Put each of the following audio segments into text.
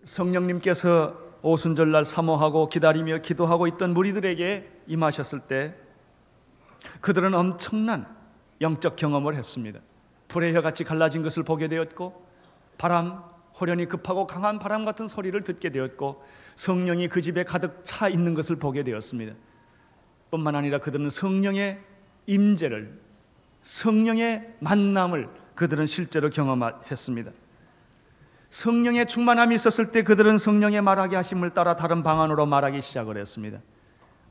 성령님께서 오순절날 사모하고 기다리며 기도하고 있던 무리들에게 임하셨을 때 그들은 엄청난 영적 경험을 했습니다. 불의 혀같이 갈라진 것을 보게 되었고, 바람, 호련히 급하고 강한 바람 같은 소리를 듣게 되었고, 성령이 그 집에 가득 차 있는 것을 보게 되었습니다. 뿐만 아니라 그들은 성령의 임재를, 성령의 만남을 그들은 실제로 경험했습니다. 성령의 충만함이 있었을 때 그들은 성령의 말하게 하심을 따라 다른 방언으로 말하기 시작을 했습니다.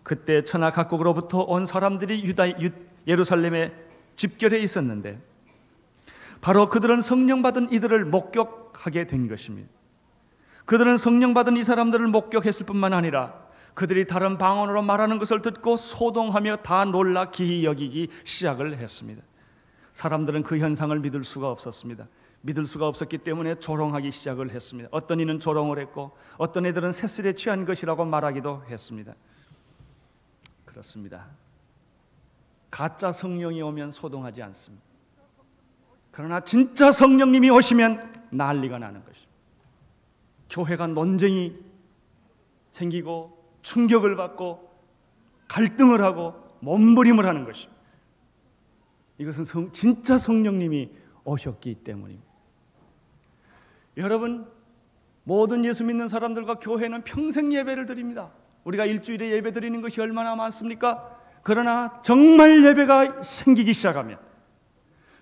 그때 천하 각국으로부터 온 사람들이 예루살렘에 집결해 있었는데, 바로 그들은 성령 받은 이들을 목격하게 된 것입니다. 그들은 성령 받은 이 사람들을 목격했을 뿐만 아니라 그들이 다른 방언으로 말하는 것을 듣고 소동하며 다 놀라 기이 여기기 시작을 했습니다. 사람들은 그 현상을 믿을 수가 없었습니다. 믿을 수가 없었기 때문에 조롱하기 시작을 했습니다. 어떤 이는 조롱을 했고, 어떤 애들은 새술에 취한 것이라고 말하기도 했습니다. 그렇습니다. 가짜 성령이 오면 소동하지 않습니다. 그러나 진짜 성령님이 오시면 난리가 나는 것입니다. 교회가 논쟁이 생기고 충격을 받고 갈등을 하고 몸부림을 하는 것입니다. 이것은 진짜 성령님이 오셨기 때문입니다. 여러분, 모든 예수 믿는 사람들과 교회는 평생 예배를 드립니다. 우리가 일주일에 예배 드리는 것이 얼마나 많습니까? 그러나 정말 예배가 생기기 시작하면,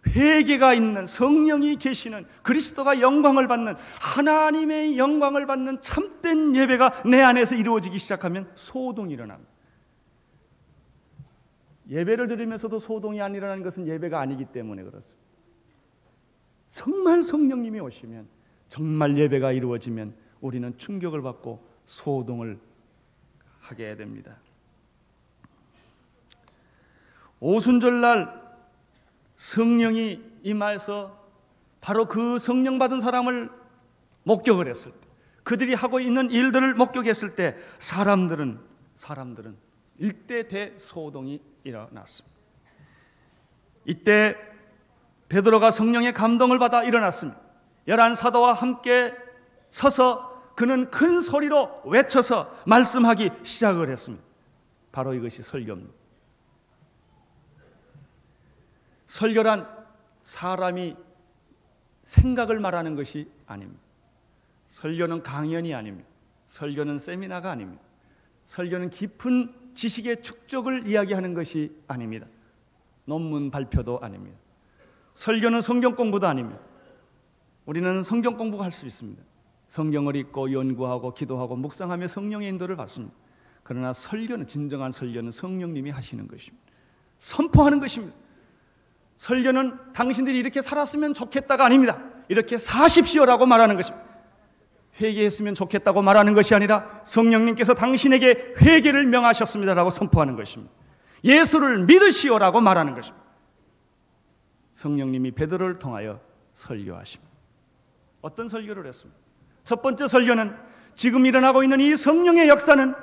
회개가 있는, 성령이 계시는, 그리스도가 영광을 받는, 하나님의 영광을 받는 참된 예배가 내 안에서 이루어지기 시작하면 소동이 일어납니다. 예배를 드리면서도 소동이 안 일어나는 것은 예배가 아니기 때문에 그렇습니다. 정말 성령님이 오시면, 정말 예배가 이루어지면 우리는 충격을 받고 소동을 하게 됩니다. 오순절날 성령이 임하여서 바로 그 성령 받은 사람을 목격을 했을 때, 그들이 하고 있는 일들을 목격했을 때 사람들은 일대 대소동이 일어났습니다. 이때 베드로가 성령의 감동을 받아 일어났습니다. 11 사도와 함께 서서 그는 큰 소리로 외쳐서 말씀하기 시작을 했습니다. 바로 이것이 설교입니다. 설교란 사람이 생각을 말하는 것이 아닙니다. 설교는 강연이 아닙니다. 설교는 세미나가 아닙니다. 설교는 깊은 지식의 축적을 이야기하는 것이 아닙니다. 논문 발표도 아닙니다. 설교는 성경 공부도 아닙니다. 우리는 성경 공부할 수 있습니다. 성경을 읽고 연구하고 기도하고 묵상하며 성령의 인도를 받습니다. 그러나 설교는, 진정한 설교는 성령님이 하시는 것입니다. 선포하는 것입니다. 설교는 당신들이 이렇게 살았으면 좋겠다가 아닙니다. 이렇게 사십시오라고 말하는 것입니다. 회개했으면 좋겠다고 말하는 것이 아니라 성령님께서 당신에게 회개를 명하셨습니다라고 선포하는 것입니다. 예수를 믿으시오라고 말하는 것입니다. 성령님이 베드로를 통하여 설교하십니다. 어떤 설교를 했습니까? 첫 번째 설교는, 지금 일어나고 있는 이 성령의 역사는,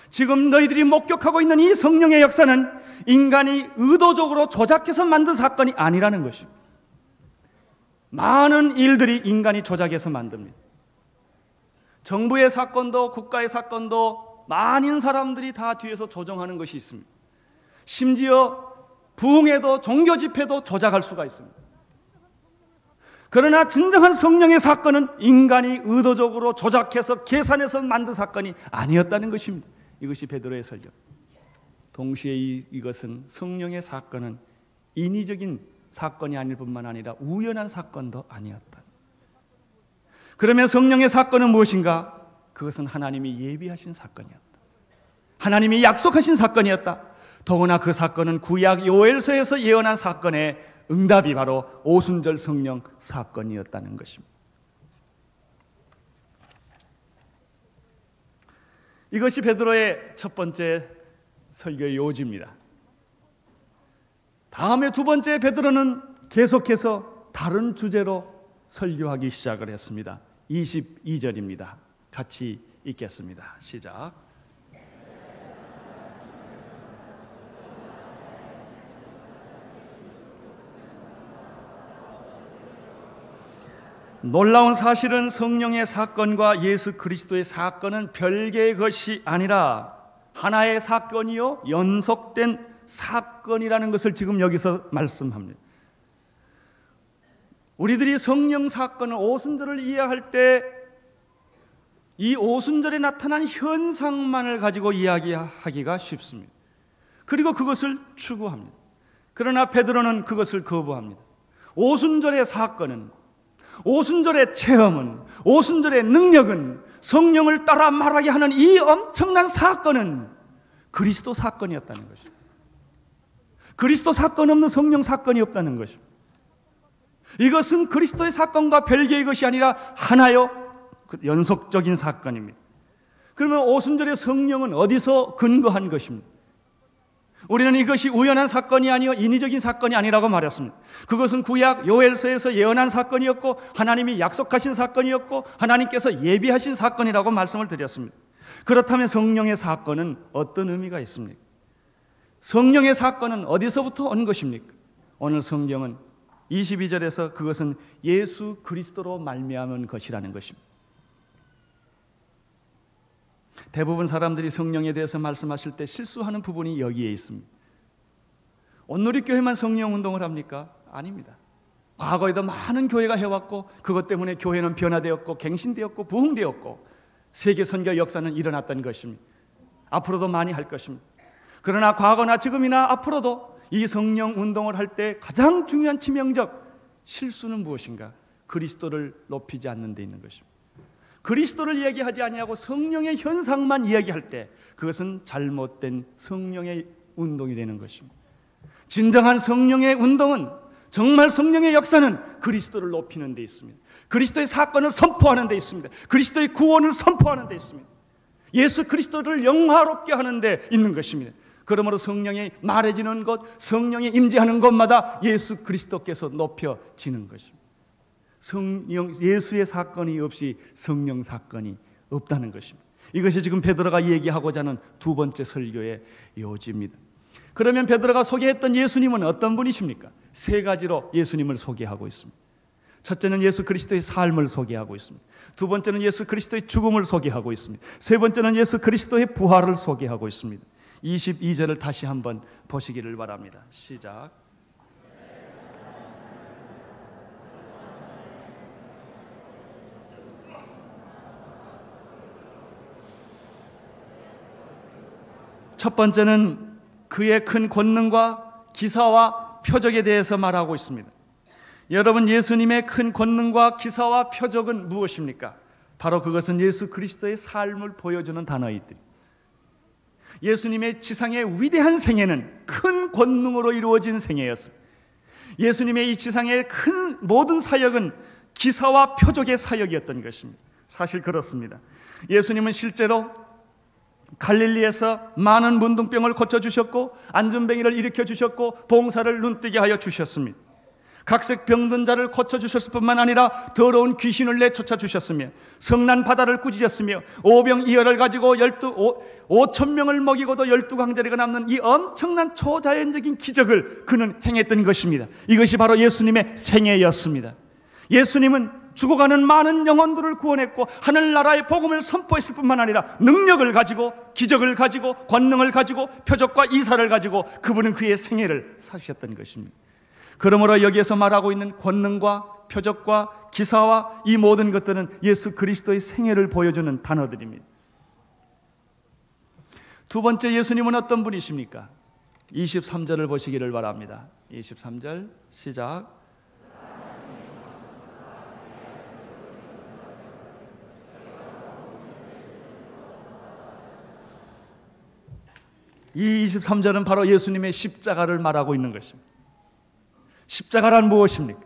지금 너희들이 목격하고 있는 이 성령의 역사는 인간이 의도적으로 조작해서 만든 사건이 아니라는 것입니다. 많은 일들이 인간이 조작해서 만듭니다. 정부의 사건도 국가의 사건도 많은 사람들이 다 뒤에서 조정하는 것이 있습니다. 심지어 부흥회도 종교 집회도 조작할 수가 있습니다. 그러나 진정한 성령의 사건은 인간이 의도적으로 조작해서 계산해서 만든 사건이 아니었다는 것입니다. 이것이 베드로의 설교. 동시에 이것은, 성령의 사건은 인위적인 사건이 아닐 뿐만 아니라 우연한 사건도 아니었다. 그러면 성령의 사건은 무엇인가? 그것은 하나님이 예비하신 사건이었다. 하나님이 약속하신 사건이었다. 더구나 그 사건은 구약 요엘서에서 예언한 사건의 응답이 바로 오순절 성령 사건이었다는 것입니다. 이것이 베드로의 첫 번째 설교의 요지입니다. 다음에 두 번째 베드로는 계속해서 다른 주제로 설교하기 시작을 했습니다. 22절입니다. 같이 읽겠습니다. 시작. 놀라운 사실은 성령의 사건과 예수 그리스도의 사건은 별개의 것이 아니라 하나의 사건이요 연속된 사건이라는 것을 지금 여기서 말씀합니다. 우리들이 성령 사건을 오순절을 이해할 때 이 오순절에 나타난 현상만을 가지고 이야기하기가 쉽습니다. 그리고 그것을 추구합니다. 그러나 베드로는 그것을 거부합니다. 오순절의 사건은, 오순절의 체험은, 오순절의 능력은, 성령을 따라 말하게 하는 이 엄청난 사건은 그리스도 사건이었다는 것입니다. 그리스도 사건 없는 성령 사건이 없다는 것입니다. 이것은 그리스도의 사건과 별개의 것이 아니라 하나요 연속적인 사건입니다. 그러면 오순절의 성령은 어디서 근거한 것입니까? 우리는 이것이 우연한 사건이 아니요 인위적인 사건이 아니라고 말했습니다. 그것은 구약 요엘서에서 예언한 사건이었고 하나님이 약속하신 사건이었고 하나님께서 예비하신 사건이라고 말씀을 드렸습니다. 그렇다면 성령의 사건은 어떤 의미가 있습니까? 성령의 사건은 어디서부터 온 것입니까? 오늘 성경은 22절에서 그것은 예수 그리스도로 말미암은 것이라는 것입니다. 대부분 사람들이 성령에 대해서 말씀하실 때 실수하는 부분이 여기에 있습니다. 온누리교회만 성령 운동을 합니까? 아닙니다. 과거에도 많은 교회가 해왔고 그것 때문에 교회는 변화되었고 갱신되었고 부흥되었고 세계 선교 역사는 일어났던 것입니다. 앞으로도 많이 할 것입니다. 그러나 과거나 지금이나 앞으로도 이 성령 운동을 할 때 가장 중요한 치명적 실수는 무엇인가? 그리스도를 높이지 않는 데 있는 것입니다. 그리스도를 얘기하지 아니하고 성령의 현상만 이야기할 때 그것은 잘못된 성령의 운동이 되는 것입니다. 진정한 성령의 운동은, 정말 성령의 역사는 그리스도를 높이는 데 있습니다. 그리스도의 사건을 선포하는 데 있습니다. 그리스도의 구원을 선포하는 데 있습니다. 예수 그리스도를 영화롭게 하는 데 있는 것입니다. 그러므로 성령이 말해지는 것, 성령이 임재하는 곳마다 예수 그리스도께서 높여지는 것입니다. 예수의 사건이 없이 성령 사건이 없다는 것입니다. 이것이 지금 베드로가 얘기하고자 하는 두 번째 설교의 요지입니다. 그러면 베드로가 소개했던 예수님은 어떤 분이십니까? 세 가지로 예수님을 소개하고 있습니다. 첫째는 예수 그리스도의 삶을 소개하고 있습니다. 두 번째는 예수 그리스도의 죽음을 소개하고 있습니다. 세 번째는 예수 그리스도의 부활을 소개하고 있습니다. 22절을 다시 한번 보시기를 바랍니다. 시작. 첫 번째는 그의 큰 권능과 기사와 표적에 대해서 말하고 있습니다. 여러분, 예수님의 큰 권능과 기사와 표적은 무엇입니까? 바로 그것은 예수 그리스도의 삶을 보여주는 단어이들. 예수님의 지상의 위대한 생애는 큰 권능으로 이루어진 생애였습니다. 예수님의 이 지상의 큰 모든 사역은 기사와 표적의 사역이었던 것입니다. 사실 그렇습니다. 예수님은 실제로 갈릴리에서 많은 문둥병을 고쳐주셨고 안전병이를 일으켜주셨고 봉사를 눈뜨게 하여 주셨습니다. 각색 병든 자를 고쳐주셨을 뿐만 아니라 더러운 귀신을 내쫓아 주셨으며 성난 바다를 꾸짖었으며 오병이어를 가지고 5,000명을 먹이고도 12강자리가 남는 이 엄청난 초자연적인 기적을 그는 행했던 것입니다. 이것이 바로 예수님의 생애였습니다. 예수님은 죽어가는 많은 영혼들을 구원했고 하늘나라의 복음을 선포했을 뿐만 아니라 능력을 가지고 기적을 가지고 권능을 가지고 표적과 이사를 가지고 그분은 그의 생애를 사주셨던 것입니다. 그러므로 여기에서 말하고 있는 권능과 표적과 기사와 이 모든 것들은 예수 그리스도의 생애를 보여주는 단어들입니다. 두 번째, 예수님은 어떤 분이십니까? 23절을 보시기를 바랍니다. 23절 시작. 이 23절은 바로 예수님의 십자가를 말하고 있는 것입니다. 십자가란 무엇입니까?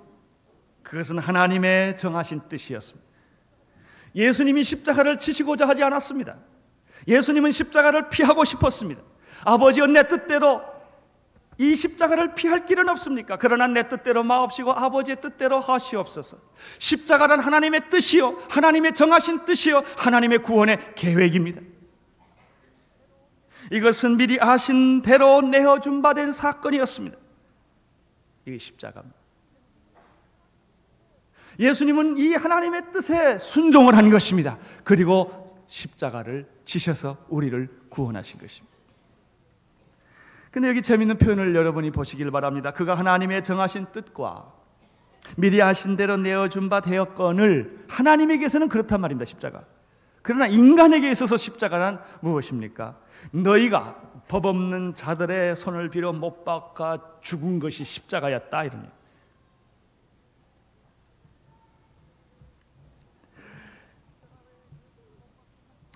그것은 하나님의 정하신 뜻이었습니다. 예수님이 십자가를 치시고자 하지 않았습니다. 예수님은 십자가를 피하고 싶었습니다. 아버지여, 내 뜻대로 이 십자가를 피할 길은 없습니까? 그러나 내 뜻대로 마옵시고 아버지의 뜻대로 하시옵소서. 십자가란 하나님의 뜻이요, 하나님의 정하신 뜻이요, 하나님의 구원의 계획입니다. 이것은 미리 아신 대로 내어준 바 된 사건이었습니다. 이게 십자가입니다. 예수님은 이 하나님의 뜻에 순종을 한 것입니다. 그리고 십자가를 지셔서 우리를 구원하신 것입니다. 근데 여기 재미있는 표현을 여러분이 보시길 바랍니다. 그가 하나님의 정하신 뜻과 미리 하신 대로 내어준 바 되었거늘, 하나님에게서는 그렇단 말입니다. 십자가. 그러나 인간에게 있어서 십자가란 무엇입니까? 너희가 법 없는 자들의 손을 빌어 못 박아 죽은 것이 십자가였다, 이런 얘기.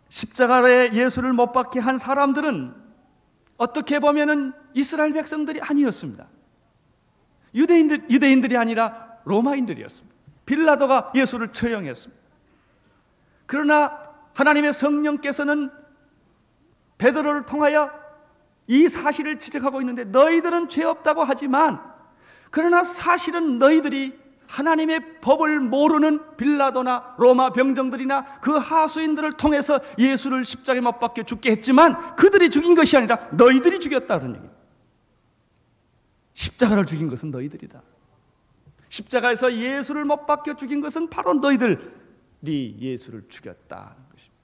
십자가에 예수를 못 박게 한 사람들은 어떻게 보면은 이스라엘 백성들이 아니었습니다. 유대인들이 아니라 로마인들이었습니다. 빌라도가 예수를 처형했습니다. 그러나 하나님의 성령께서는 베드로를 통하여 이 사실을 지적하고 있는데, 너희들은 죄 없다고 하지만, 그러나 사실은 너희들이 하나님의 법을 모르는 빌라도나 로마 병정들이나 그 하수인들을 통해서 예수를 십자가에 못 박혀 죽게 했지만, 그들이 죽인 것이 아니라 너희들이 죽였다는 얘기예요. 십자가를 죽인 것은 너희들이다. 십자가에서 예수를 못 박혀 죽인 것은 바로 너희들이 예수를 죽였다는 것입니다.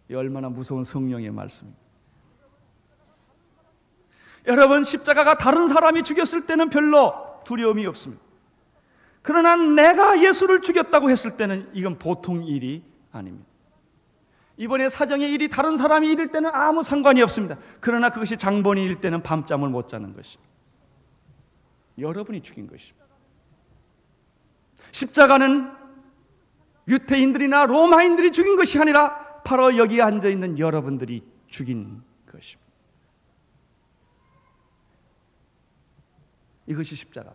이 얼마나 무서운 성령의 말씀입니다. 여러분, 십자가가 다른 사람이 죽였을 때는 별로 두려움이 없습니다. 그러나 내가 예수를 죽였다고 했을 때는 이건 보통 일이 아닙니다. 이번에 사정의 일이 다른 사람이 일일 때는 아무 상관이 없습니다. 그러나 그것이 장본이 일 때는 밤잠을 못 자는 것입니다. 여러분이 죽인 것입니다. 십자가는 유태인들이나 로마인들이 죽인 것이 아니라 바로 여기 앉아있는 여러분들이 죽인 것입니다. 이것이 십자가.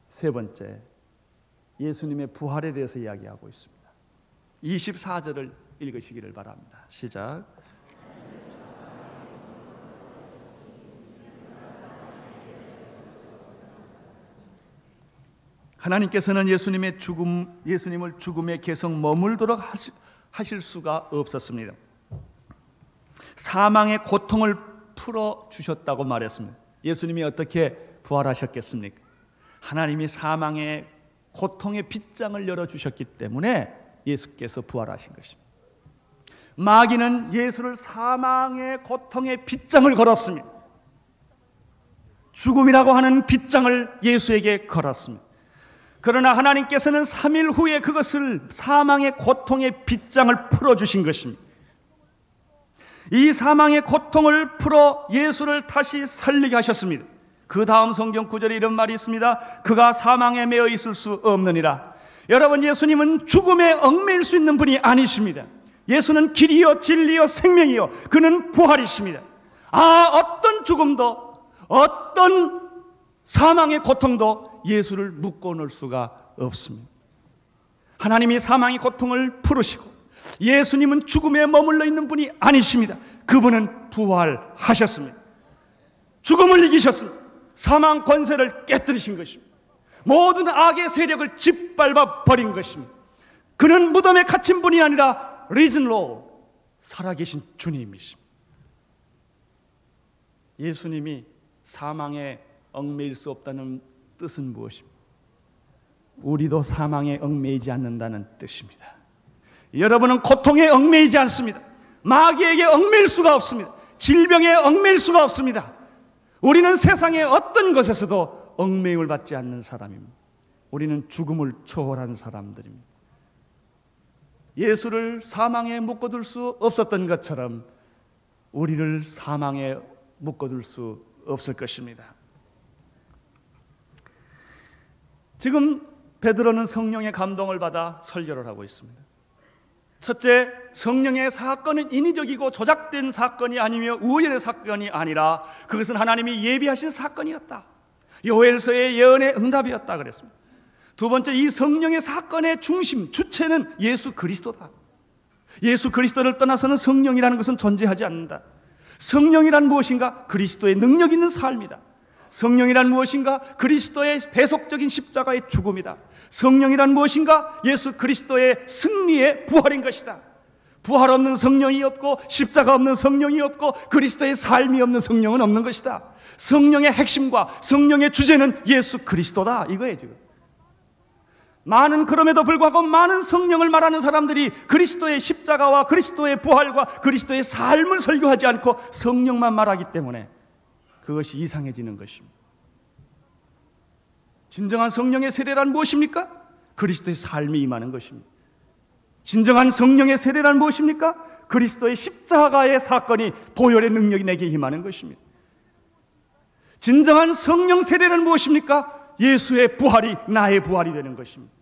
세 번째, 예수님의 부활에 대해서 이야기하고 있습니다. 24절을 읽으시기를 바랍니다. 시작. 하나님께서는 예수님을 죽음에 계속 머물도록 하실 수가 없었습니다. 사망의 고통을 풀어주셨다고 말했습니다. 예수님이 어떻게 부활하셨겠습니까? 하나님이 사망의 고통의 빗장을 열어주셨기 때문에 예수께서 부활하신 것입니다. 마귀는 예수를 사망의 고통의 빗장을 걸었습니다. 죽음이라고 하는 빗장을 예수에게 걸었습니다. 그러나 하나님께서는 3일 후에 그것을, 사망의 고통의 빗장을 풀어주신 것입니다. 이 사망의 고통을 풀어 예수를 다시 살리게 하셨습니다. 그 다음 성경 구절에 이런 말이 있습니다. 그가 사망에 매여 있을 수 없느니라. 여러분, 예수님은 죽음에 얽매일 수 있는 분이 아니십니다. 예수는 길이요 진리요 생명이요, 그는 부활이십니다. 어떤 죽음도, 어떤 사망의 고통도 예수를 묶어놓을 수가 없습니다. 하나님이 사망의 고통을 풀으시고 예수님은 죽음에 머물러 있는 분이 아니십니다. 그분은 부활하셨습니다. 죽음을 이기셨습니다. 사망 권세를 깨뜨리신 것입니다. 모든 악의 세력을 짓밟아 버린 것입니다. 그는 무덤에 갇힌 분이 아니라 리즌로, 살아계신 주님이십니다. 예수님이 사망에 얽매일 수 없다는 뜻은 무엇입니까? 우리도 사망에 얽매이지 않는다는 뜻입니다. 여러분은 고통에 얽매이지 않습니다. 마귀에게 얽매일 수가 없습니다. 질병에 얽매일 수가 없습니다. 우리는 세상의 어떤 것에서도 얽매임을 받지 않는 사람입니다. 우리는 죽음을 초월한 사람들입니다. 예수를 사망에 묶어둘 수 없었던 것처럼 우리를 사망에 묶어둘 수 없을 것입니다. 지금 베드로는 성령의 감동을 받아 설교를 하고 있습니다. 첫째, 성령의 사건은 인위적이고 조작된 사건이 아니며 우연의 사건이 아니라 그것은 하나님이 예비하신 사건이었다. 요엘서의 예언의 응답이었다 그랬습니다. 두 번째, 이 성령의 사건의 중심, 주체는 예수 그리스도다. 예수 그리스도를 떠나서는 성령이라는 것은 존재하지 않는다. 성령이란 무엇인가? 그리스도의 능력 있는 삶이다. 성령이란 무엇인가? 그리스도의 대속적인 십자가의 죽음이다. 성령이란 무엇인가? 예수 그리스도의 승리의 부활인 것이다. 부활 없는 성령이 없고 십자가 없는 성령이 없고 그리스도의 삶이 없는 성령은 없는 것이다. 성령의 핵심과 성령의 주제는 예수 그리스도다, 이거예요 지금. 많은 그럼에도 불구하고 많은 성령을 말하는 사람들이 그리스도의 십자가와 그리스도의 부활과 그리스도의 삶을 설교하지 않고 성령만 말하기 때문에 그것이 이상해지는 것입니다. 진정한 성령의 세례란 무엇입니까? 그리스도의 삶이 임하는 것입니다. 진정한 성령의 세례란 무엇입니까? 그리스도의 십자가의 사건이 보혈의 능력이 내게 임하는 것입니다. 진정한 성령 세례는 무엇입니까? 예수의 부활이 나의 부활이 되는 것입니다.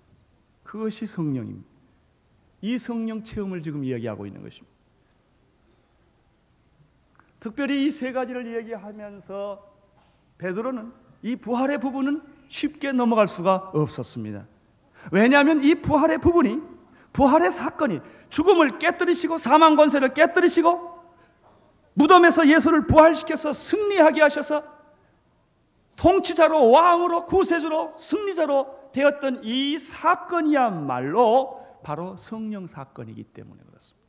그것이 성령입니다. 이 성령 체험을 지금 이야기하고 있는 것입니다. 특별히 이 세 가지를 얘기하면서 베드로는 이 부활의 부분은 쉽게 넘어갈 수가 없었습니다. 왜냐하면 이 부활의 부분이, 부활의 사건이 죽음을 깨뜨리시고 사망 권세를 깨뜨리시고 무덤에서 예수를 부활시켜서 승리하게 하셔서 통치자로, 왕으로, 구세주로, 승리자로 되었던 이 사건이야말로 바로 성령 사건이기 때문에 그렇습니다.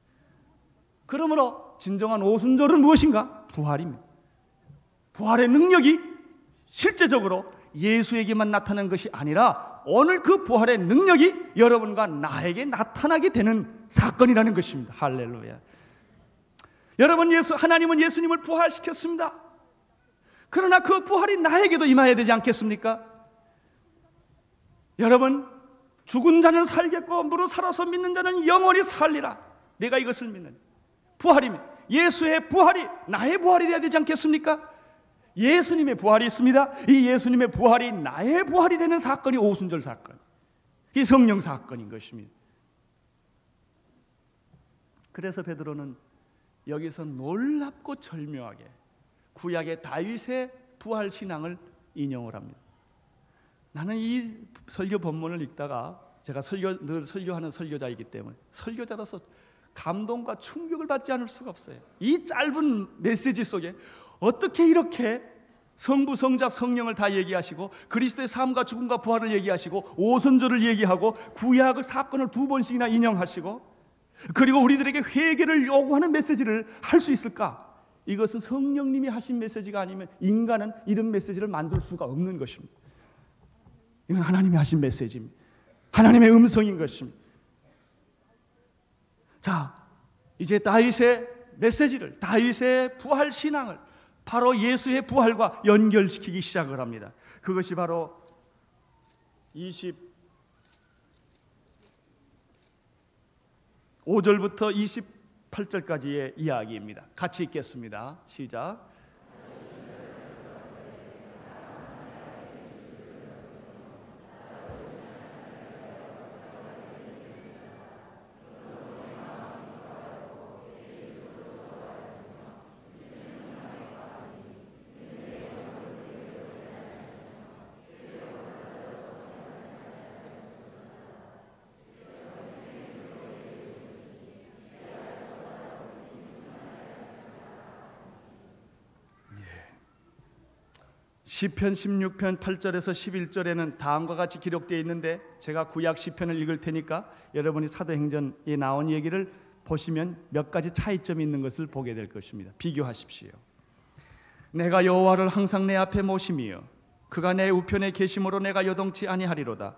그러므로 진정한 오순절은 무엇인가? 부활입니다. 부활의 능력이 실제적으로 예수에게만 나타나는 것이 아니라 오늘 그 부활의 능력이 여러분과 나에게 나타나게 되는 사건이라는 것입니다. 할렐루야. 여러분, 하나님은 예수님을 부활시켰습니다. 그러나 그 부활이 나에게도 임해야 되지 않겠습니까? 여러분, 죽은 자는 살겠고 무릇 살아서 믿는 자는 영원히 살리라. 내가 이것을 믿는 부활입니다. 예수의 부활이 나의 부활이 되어야 되지 않겠습니까? 예수님의 부활이 있습니다. 이 예수님의 부활이 나의 부활이 되는 사건이 오순절 사건, 이 성령 사건인 것입니다. 그래서 베드로는 여기서 놀랍고 절묘하게 구약의 다윗의 부활 신앙을 인용을 합니다. 나는 이 설교 본문을 읽다가 제가 늘 설교하는 설교자이기 때문에 설교자로서 감동과 충격을 받지 않을 수가 없어요. 이 짧은 메시지 속에 어떻게 이렇게 성부, 성자, 성령을 다 얘기하시고 그리스도의 삶과 죽음과 부활을 얘기하시고 오순절을 얘기하고 구약의 사건을 2번씩이나 인용하시고 그리고 우리들에게 회개를 요구하는 메시지를 할 수 있을까? 이것은 성령님이 하신 메시지가 아니면 인간은 이런 메시지를 만들 수가 없는 것입니다. 이건 하나님이 하신 메시지입니다. 하나님의 음성인 것입니다. 자, 이제 다윗의 메시지를, 다윗의 부활 신앙을 바로 예수의 부활과 연결시키기 시작을 합니다. 그것이 바로 25절부터 28절까지의 이야기입니다. 같이 읽겠습니다. 시작. 시편 16편 8절에서 11절에는 다음과 같이 기록되어 있는데 제가 구약 시편을 읽을 테니까 여러분이 사도행전에 나온 얘기를 보시면 몇 가지 차이점이 있는 것을 보게 될 것입니다. 비교하십시오. 내가 여호와를 항상 내 앞에 모심이여 그가 내 우편에 계심으로 내가 요동치 아니하리로다.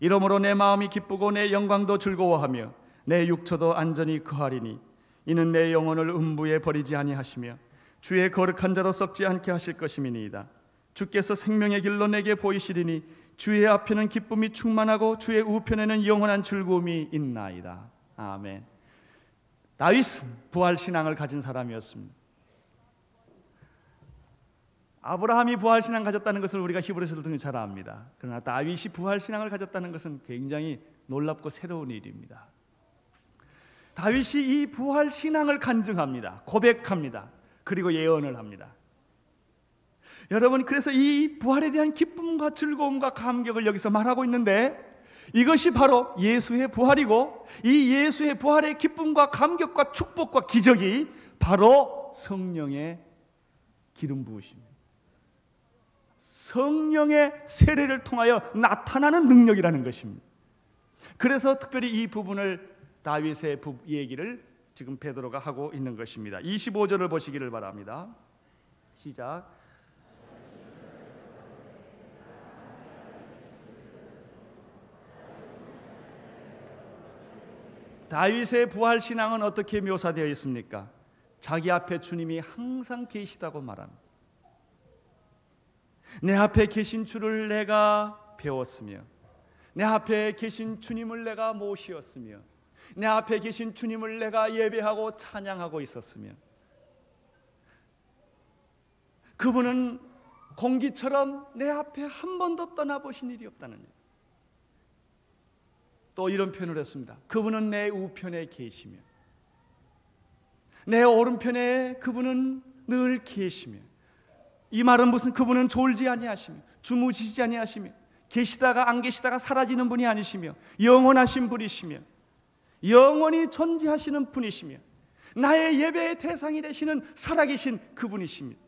이러므로 내 마음이 기쁘고 내 영광도 즐거워하며 내 육처도 안전히 거하리니 이는 내 영혼을 음부에 버리지 아니하시며 주의 거룩한 자로 썩지 않게 하실 것임이니이다. 주께서 생명의 길로 내게 보이시리니 주의 앞에는 기쁨이 충만하고 주의 우편에는 영원한 즐거움이 있나이다. 아멘. 다윗은 부활신앙을 가진 사람이었습니다. 아브라함이 부활신앙 가졌다는 것을 우리가 히브리서를 통해 잘 압니다. 그러나 다윗이 부활신앙을 가졌다는 것은 굉장히 놀랍고 새로운 일입니다. 다윗이 이 부활신앙을 간증합니다. 고백합니다. 그리고 예언을 합니다. 여러분, 그래서 이 부활에 대한 기쁨과 즐거움과 감격을 여기서 말하고 있는데 이것이 바로 예수의 부활이고 이 예수의 부활의 기쁨과 감격과 축복과 기적이 바로 성령의 기름 부으심입니다. 성령의 세례를 통하여 나타나는 능력이라는 것입니다. 그래서 특별히 이 부분을 다윗의 얘기를 지금 베드로가 하고 있는 것입니다. 25절을 보시기를 바랍니다. 시작. 다윗의 부활 신앙은 어떻게 묘사되어 있습니까? 자기 앞에 주님이 항상 계시다고 말합니다. 내 앞에 계신 주를 내가 배웠으며, 내 앞에 계신 주님을 내가 모시었으며, 내 앞에 계신 주님을 내가 예배하고 찬양하고 있었으며, 그분은 공기처럼 내 앞에 한 번도 떠나보신 일이 없다는 일. 또 이런 표현을 했습니다. 그분은 내 우편에 계시며, 내 오른편에 그분은 늘 계시며. 이 말은 무슨, 그분은 졸지 아니하시며 주무시지 아니하시며 계시다가 안 계시다가 사라지는 분이 아니시며 영원하신 분이시며 영원히 존재하시는 분이시며 나의 예배의 대상이 되시는 살아계신 그분이십니다.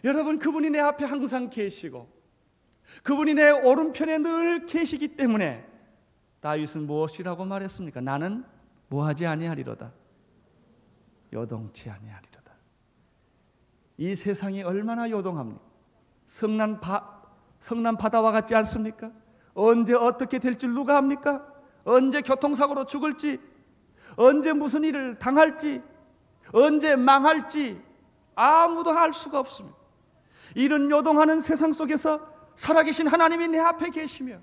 여러분, 그분이 내 앞에 항상 계시고 그분이 내 오른편에 늘 계시기 때문에 다윗은 무엇이라고 말했습니까? 나는 뭐하지 아니하리로다. 요동치 아니하리로다. 이 세상이 얼마나 요동합니까? 성난 바다와 같지 않습니까? 언제 어떻게 될 줄 누가 합니까? 언제 교통사고로 죽을지, 언제 무슨 일을 당할지, 언제 망할지 아무도 알 수가 없습니다. 이런 요동하는 세상 속에서 살아계신 하나님이 내 앞에 계시며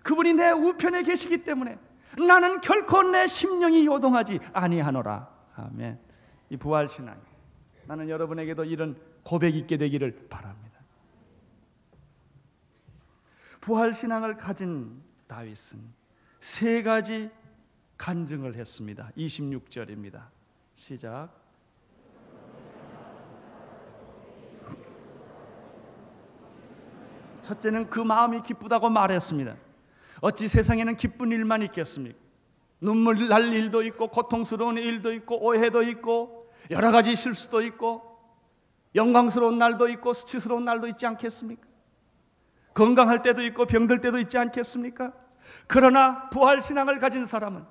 그분이 내 우편에 계시기 때문에 나는 결코 내 심령이 요동하지 아니하노라. 아멘. 이 부활신앙, 나는 여러분에게도 이런 고백이 있게 되기를 바랍니다. 부활신앙을 가진 다윗은 세 가지 간증을 했습니다. 26절입니다. 시작. 첫째는 그 마음이 기쁘다고 말했습니다. 어찌 세상에는 기쁜 일만 있겠습니까? 눈물 날 일도 있고 고통스러운 일도 있고 오해도 있고 여러 가지 실수도 있고 영광스러운 날도 있고 수치스러운 날도 있지 않겠습니까? 건강할 때도 있고 병들 때도 있지 않겠습니까? 그러나 부활신앙을 가진 사람은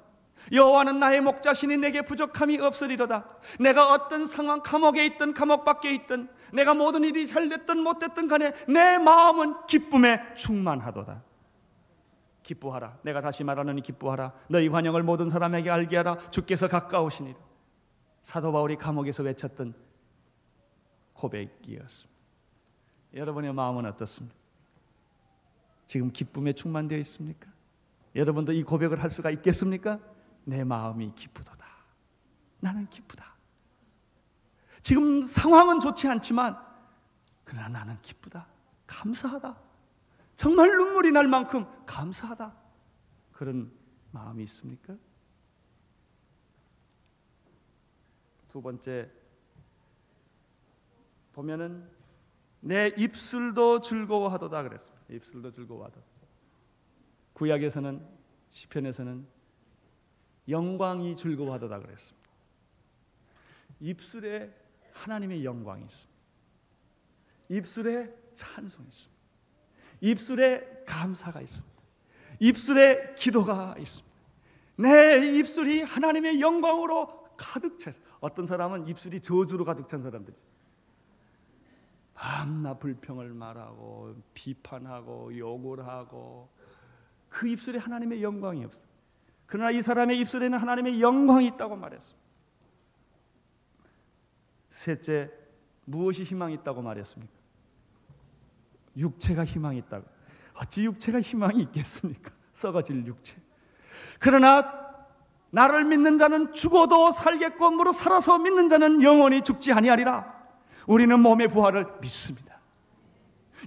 여호와는 나의 목자시니 내게 부족함이 없으리로다. 내가 어떤 상황, 감옥에 있든 감옥 밖에 있든 내가 모든 일이 잘 됐든 못 됐든 간에 내 마음은 기쁨에 충만하도다. 기뻐하라. 내가 다시 말하노니 기뻐하라. 너희 환영을 모든 사람에게 알게 하라. 주께서 가까우시니라. 사도 바울이 감옥에서 외쳤던 고백이었습니다. 여러분의 마음은 어떻습니까? 지금 기쁨에 충만되어 있습니까? 여러분도 이 고백을 할 수가 있겠습니까? 내 마음이 기쁘도다. 나는 기쁘다. 지금 상황은 좋지 않지만 그러나 나는 기쁘다. 감사하다. 정말 눈물이 날 만큼 감사하다. 그런 마음이 있습니까? 두 번째 보면은 내 입술도 즐거워하도다 그랬습니다. 입술도 즐거워하도다. 구약에서는, 시편에서는 영광이 즐거워하도다 그랬습니다. 입술에 하나님의 영광이 있습니다. 입술에 찬송이 있습니다. 입술에 감사가 있습니다. 입술에 기도가 있습니다. 내 입술이 하나님의 영광으로 가득 차 있습니다. 어떤 사람은 입술이 저주로 가득 찬 사람들이 있어요. 밤낮 불평을 말하고 비판하고 욕을 하고 그 입술에 하나님의 영광이 없어요. 그러나 이 사람의 입술에는 하나님의 영광이 있다고 말했습니다. 셋째, 무엇이 희망이 있다고 말했습니까? 육체가 희망이 있다고. 어찌 육체가 희망이 있겠습니까? 썩어질 육체. 그러나 나를 믿는 자는 죽어도 살겠고 무릇 살아서 믿는 자는 영원히 죽지 아니하리라. 우리는 몸의 부활을 믿습니다.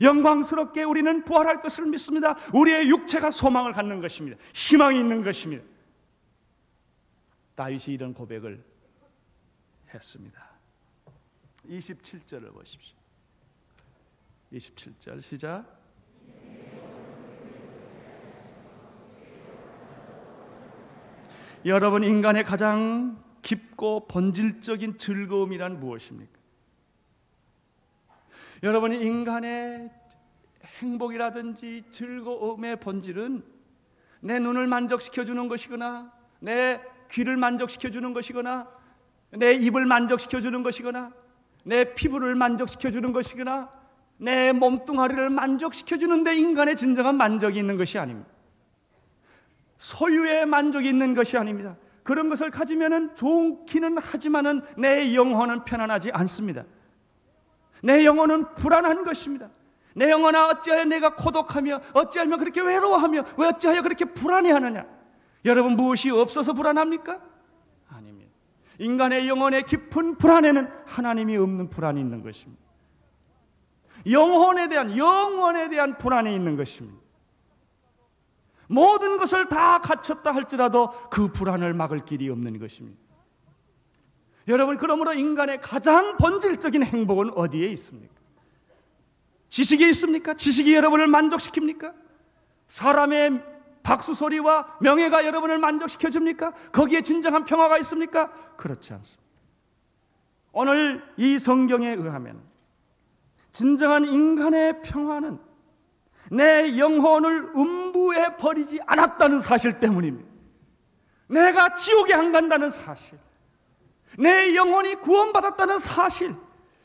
영광스럽게 우리는 부활할 것을 믿습니다. 우리의 육체가 소망을 갖는 것입니다. 희망이 있는 것입니다. 다윗이 이런 고백을 했습니다. 27절을 보십시오. 27절 시작. 여러분, 인간의 가장 깊고 본질적인 즐거움이란 무엇입니까? 여러분, 인간의 행복이라든지 즐거움의 본질은 내 눈을 만족시켜주는 것이거나 내 귀를 만족시켜주는 것이거나 내 입을 만족시켜주는 것이거나 내 피부를 만족시켜주는 것이거나 내 몸뚱아리를 만족시켜주는 데 인간의 진정한 만족이 있는 것이 아닙니다. 소유에 만족이 있는 것이 아닙니다. 그런 것을 가지면은 좋기는 하지만은 내 영혼은 편안하지 않습니다. 내 영혼은 불안한 것입니다. 내 영혼아, 어찌하여 내가 고독하며 어찌하여 그렇게 외로워하며 왜 어찌하여 그렇게 불안해하느냐? 여러분, 무엇이 없어서 불안합니까? 아닙니다. 인간의 영혼의 깊은 불안에는 하나님이 없는 불안이 있는 것입니다. 영혼에 대한 불안이 있는 것입니다. 모든 것을 다 갖췄다 할지라도 그 불안을 막을 길이 없는 것입니다. 여러분, 그러므로 인간의 가장 본질적인 행복은 어디에 있습니까? 지식이 있습니까? 지식이 여러분을 만족시킵니까? 사람의 박수 소리와 명예가 여러분을 만족시켜줍니까? 거기에 진정한 평화가 있습니까? 그렇지 않습니다. 오늘 이 성경에 의하면 진정한 인간의 평화는 내 영혼을 음부에 버리지 않았다는 사실 때문입니다. 내가 지옥에 안 간다는 사실, 내 영혼이 구원받았다는 사실,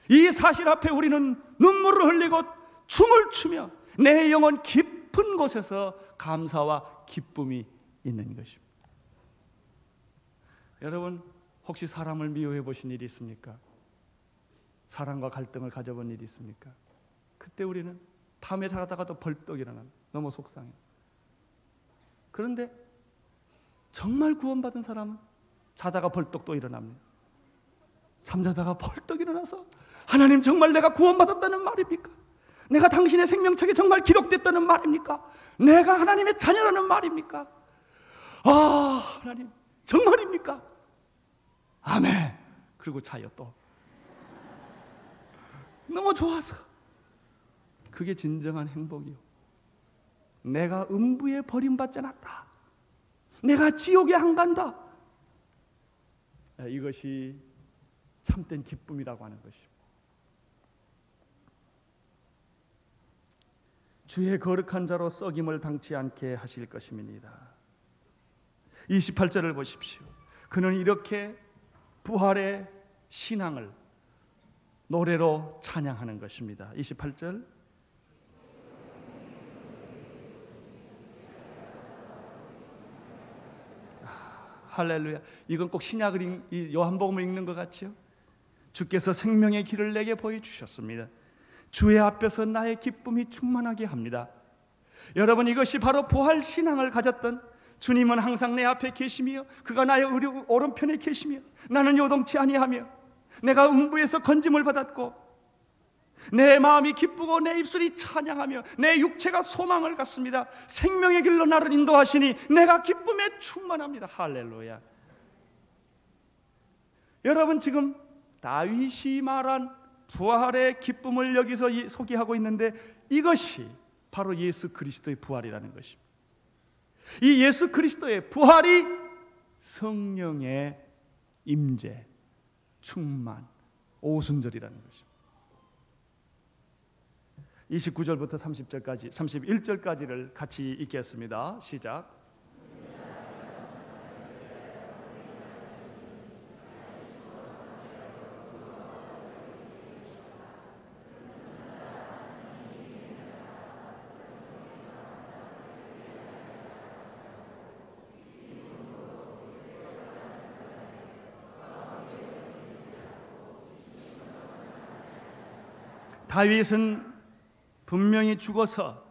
이 사실 앞에 우리는 눈물을 흘리고 춤을 추며 내 영혼 깊은 곳에서 감사와 기쁨이 있는 것입니다. 여러분, 혹시 사람을 미워해 보신 일이 있습니까? 사람과 갈등을 가져본 일이 있습니까? 그때 우리는 밤에 자다가도 벌떡 일어납니다. 너무 속상해. 그런데 정말 구원받은 사람은 자다가 벌떡 또 일어납니다. 잠자다가 벌떡 일어나서 하나님, 정말 내가 구원받았다는 말입니까? 내가 당신의 생명책에 정말 기록됐다는 말입니까? 내가 하나님의 자녀라는 말입니까? 아, 하나님 정말입니까? 아멘. 그리고 자요 또. 너무 좋아서. 그게 진정한 행복이요. 내가 음부에 버림받지 않았다. 내가 지옥에 안 간다. 이것이 참된 기쁨이라고 하는 것입니다. 주의 거룩한 자로 썩임을 당치 않게 하실 것입니다. 28절을 보십시오. 그는 이렇게 부활의 신앙을 노래로 찬양하는 것입니다. 28절. 할렐루야. 이건 꼭 신약을 요한복음을 읽는 것 같죠? 주께서 생명의 길을 내게 보여주셨습니다. 주의 앞에서 나의 기쁨이 충만하게 합니다. 여러분, 이것이 바로 부활 신앙을 가졌던, 주님은 항상 내 앞에 계시며 그가 나의 오른편에 계시며 나는 요동치 아니하며 내가 음부에서 건짐을 받았고 내 마음이 기쁘고 내 입술이 찬양하며 내 육체가 소망을 갖습니다. 생명의 길로 나를 인도하시니 내가 기쁨에 충만합니다. 할렐루야. 여러분, 지금 다윗이 말한 부활의 기쁨을 여기서 소개하고 있는데 이것이 바로 예수 그리스도의 부활이라는 것입니다. 이 예수 그리스도의 부활이 성령의 임재, 충만, 오순절이라는 것입니다. 29절부터 30절까지, 31절까지를 같이 읽겠습니다. 시작. 다윗은 분명히 죽어서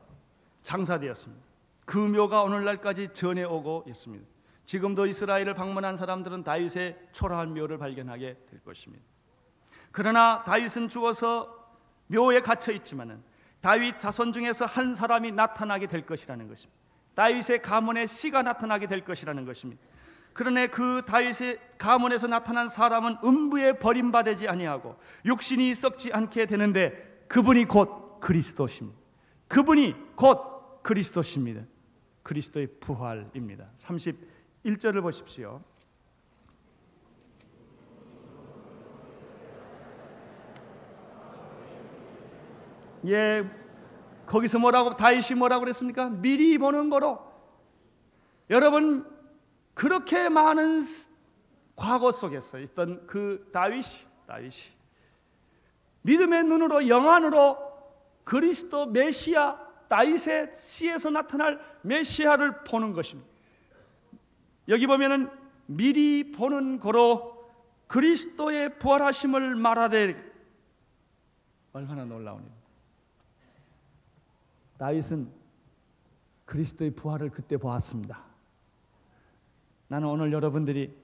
장사되었습니다. 그 묘가 오늘날까지 전해오고 있습니다. 지금도 이스라엘을 방문한 사람들은 다윗의 초라한 묘를 발견하게 될 것입니다. 그러나 다윗은 죽어서 묘에 갇혀 있지만은 다윗 자손 중에서 한 사람이 나타나게 될 것이라는 것입니다. 다윗의 가문의 씨가 나타나게 될 것이라는 것입니다. 그러나 그 다윗의 가문에서 나타난 사람은 음부에 버림받지 아니하고 육신이 썩지 않게 되는데 그분이 곧 그리스도십니다. 그분이 곧 그리스도십니다. 그리스도의 부활입니다. 31절을 보십시오. 예, 거기서 다윗이 뭐라고 그랬습니까? 미리 보는 거로. 여러분, 그렇게 많은 과거 속에서 있던 그 다윗이 믿음의 눈으로, 영안으로 그리스도 메시아, 다윗의 씨에서 나타날 메시아를 보는 것입니다. 여기 보면은 미리 보는 고로 그리스도의 부활하심을 말하되, 얼마나 놀라우니. 다윗은 그리스도의 부활을 그때 보았습니다. 나는 오늘 여러분들이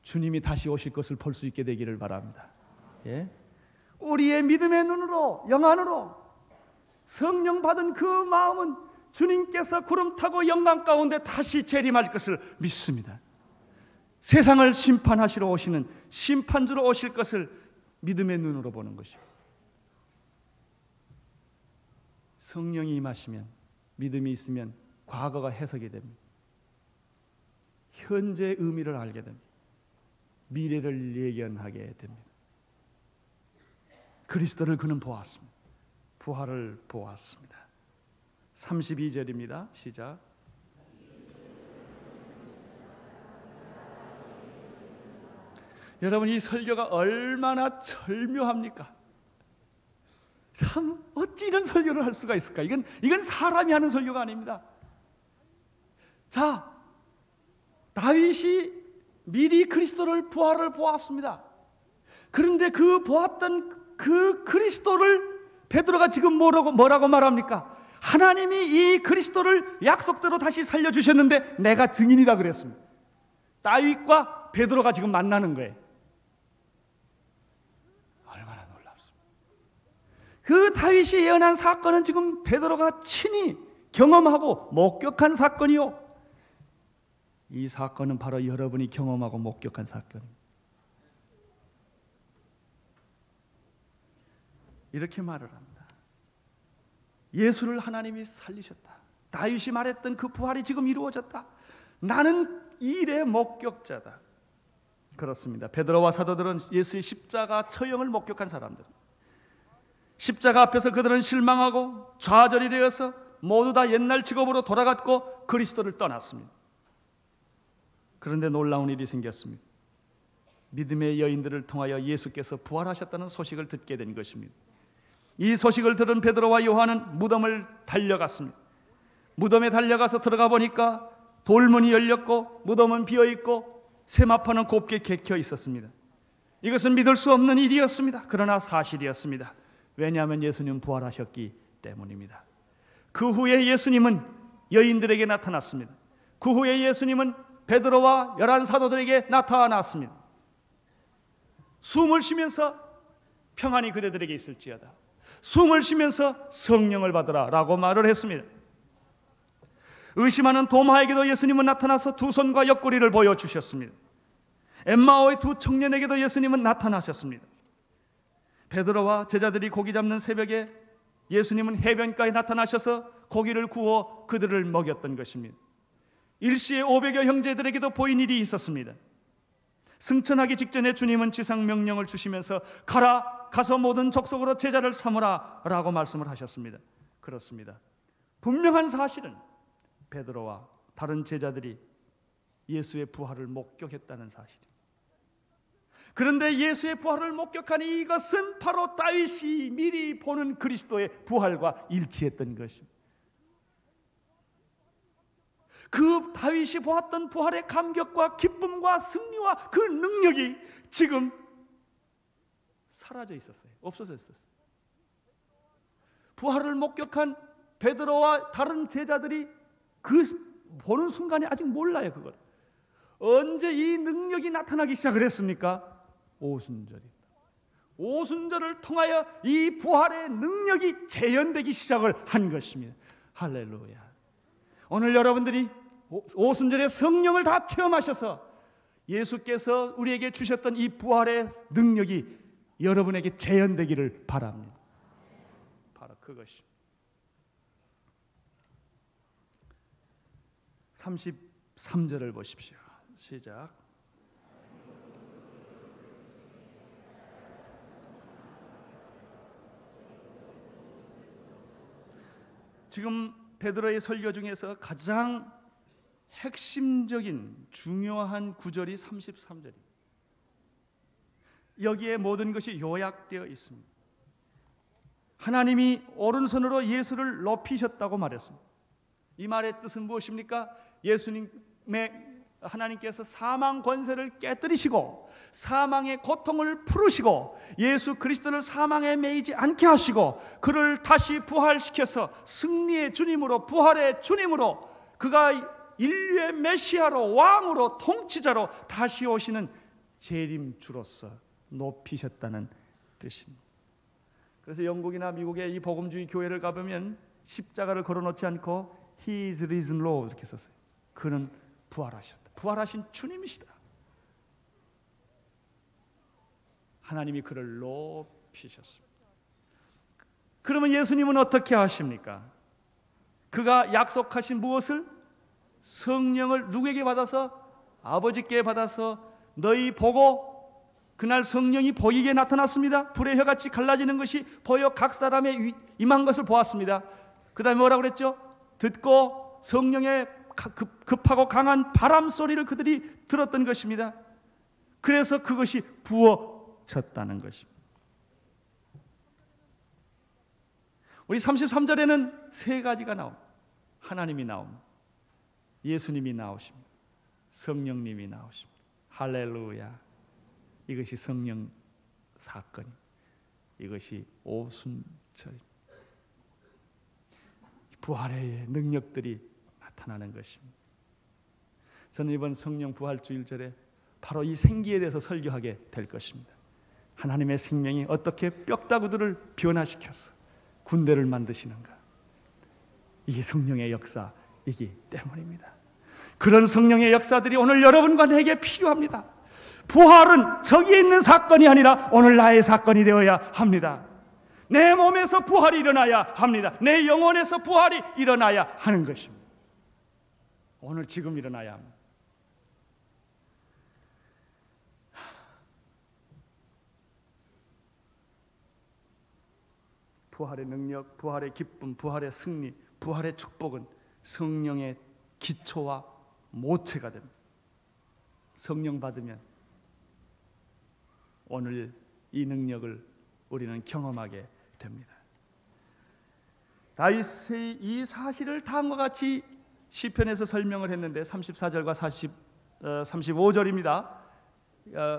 주님이 다시 오실 것을 볼 수 있게 되기를 바랍니다. 예? 우리의 믿음의 눈으로, 영안으로 성령 받은 그 마음은 주님께서 구름 타고 영광 가운데 다시 재림할 것을 믿습니다. 세상을 심판하시러 오시는 심판주로 오실 것을 믿음의 눈으로 보는 것입니다. 성령이 임하시면, 믿음이 있으면 과거가 해석이 됩니다. 현재의 의미를 알게 됩니다. 미래를 예견하게 됩니다. 그리스도를 그는 보았습니다. 부활을 보았습니다. 32절입니다. 시작. 여러분, 이 설교가 얼마나 절묘합니까? 참 어찌 이런 설교를 할 수가 있을까? 이건 사람이 하는 설교가 아닙니다. 자, 다윗이 미리 그리스도를 부활을 보았습니다. 그런데 그 보았던 그 그리스도를 베드로가 지금 뭐라고 말합니까? 하나님이 이 그리스도를 약속대로 다시 살려주셨는데 내가 증인이다 그랬습니다. 다윗과 베드로가 지금 만나는 거예요. 얼마나 놀랍습니다. 그 다윗이 예언한 사건은 지금 베드로가 친히 경험하고 목격한 사건이요, 이 사건은 바로 여러분이 경험하고 목격한 사건입니다. 이렇게 말을 합니다. 예수를 하나님이 살리셨다. 다윗이 말했던 그 부활이 지금 이루어졌다. 나는 이 일의 목격자다. 그렇습니다. 베드로와 사도들은 예수의 십자가 처형을 목격한 사람들. 십자가 앞에서 그들은 실망하고 좌절이 되어서 모두 다 옛날 직업으로 돌아갔고 그리스도를 떠났습니다. 그런데 놀라운 일이 생겼습니다. 믿음의 여인들을 통하여 예수께서 부활하셨다는 소식을 듣게 된 것입니다. 이 소식을 들은 베드로와 요한은 무덤을 달려갔습니다. 무덤에 달려가서 들어가 보니까 돌문이 열렸고 무덤은 비어있고 세마포는 곱게 개켜 있었습니다. 이것은 믿을 수 없는 일이었습니다. 그러나 사실이었습니다. 왜냐하면 예수님은 부활하셨기 때문입니다. 그 후에 예수님은 여인들에게 나타났습니다. 그 후에 예수님은 베드로와 11 사도들에게 나타났습니다. 숨을 쉬면서 평안이 그대들에게 있을지어다. 숨을 쉬면서 성령을 받으라 라고 말을 했습니다. 의심하는 도마에게도 예수님은 나타나서 두 손과 옆구리를 보여주셨습니다. 엠마오의 두 청년에게도 예수님은 나타나셨습니다. 베드로와 제자들이 고기 잡는 새벽에 예수님은 해변가에 나타나셔서 고기를 구워 그들을 먹였던 것입니다. 일시에 500여 형제들에게도 보인 일이 있었습니다. 승천하기 직전에 주님은 지상 명령을 주시면서 가서 모든 족속으로 제자를 삼으라 라고 말씀을 하셨습니다. 그렇습니다. 분명한 사실은 베드로와 다른 제자들이 예수의 부활을 목격했다는 사실입니다. 그런데 예수의 부활을 목격한 이것은 바로 다윗이 미리 보는 그리스도의 부활과 일치했던 것입니다. 그 다윗이 보았던 부활의 감격과 기쁨과 승리와 그 능력이 지금 사라져 있었어요. 없어져 있었어요. 부활을 목격한 베드로와 다른 제자들이 그 보는 순간에 아직 몰라요. 그걸 언제 이 능력이 나타나기 시작을 했습니까? 오순절입니다. 오순절을 통하여 이 부활의 능력이 재현되기 시작을 한 것입니다. 할렐루야. 오늘 여러분들이 오순절의 성령을 다 체험하셔서 예수께서 우리에게 주셨던 이 부활의 능력이 여러분에게 재현되기를 바랍니다. 바로 그것이 33절을 보십시오. 시작. 지금 베드로의 설교 중에서 가장 핵심적인 중요한 구절이 33절입니다. 여기에 모든 것이 요약되어 있습니다. 하나님이 오른손으로 예수를 높이셨다고 말했습니다. 이 말의 뜻은 무엇입니까? 예수님 하나님께서 사망 권세를 깨뜨리시고 사망의 고통을 풀으시고 예수 그리스도를 사망에 매이지 않게 하시고 그를 다시 부활시켜서 승리의 주님으로, 부활의 주님으로, 그가 인류의 메시아로, 왕으로, 통치자로 다시 오시는 재림주로서 높이셨다는 뜻입니다. 그래서 영국이나 미국의 이 복음주의 교회를 가보면 십자가를 걸어놓지 않고 He is risen Lord 이렇게 썼어요. 그는 부활하셨다. 부활하신 주님이시다. 하나님이 그를 높이셨습니다. 그러면 예수님은 어떻게 하십니까? 그가 약속하신 무엇을? 성령을 누구에게 받아서? 아버지께 받아서 너희 보고, 그날 성령이 보이게 나타났습니다. 불의 혀같이 갈라지는 것이 보여 각 사람의 임한 것을 보았습니다. 그 다음에 뭐라고 그랬죠? 듣고 성령의 급하고 강한 바람 소리를 그들이 들었던 것입니다. 그래서 그것이 부어졌다는 것입니다. 우리 33절에는 세 가지가 나옵니다. 하나님이 나옵니다. 예수님이 나오십니다. 성령님이 나오십니다. 할렐루야. 이것이 성령 사건입니다. 이것이 오순절입니다. 부활의 능력들이 나타나는 것입니다. 저는 이번 성령 부활 주일절에 바로 이 생기에 대해서 설교하게 될 것입니다. 하나님의 생명이 어떻게 뼈다구들을 변화시켜서 군대를 만드시는가? 이게 성령의 역사이기 때문입니다. 그런 성령의 역사들이 오늘 여러분과 내게 필요합니다. 부활은 저기에 있는 사건이 아니라 오늘 나의 사건이 되어야 합니다. 내 몸에서 부활이 일어나야 합니다. 내 영혼에서 부활이 일어나야 하는 것입니다. 오늘 지금 일어나야 합니다. 부활의 능력, 부활의 기쁨, 부활의 승리, 부활의 축복은 성령의 기초와 모체가 됩니다. 성령 받으면 오늘 이 능력을 우리는 경험하게 됩니다. 다윗이 이 사실을 다음과 같이 시편에서 설명을 했는데 34절과 35절입니다.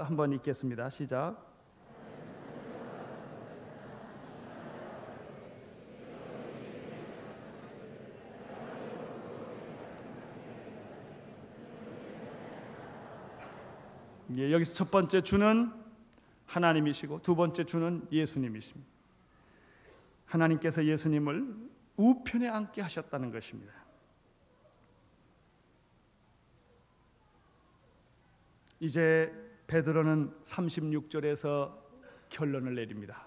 한번 읽겠습니다. 시작. 여기서 첫 번째 주는 하나님이시고 두 번째 주는 예수님이십니다. 하나님께서 예수님을 우편에 앉게 하셨다는 것입니다. 이제 베드로는 36절에서 결론을 내립니다.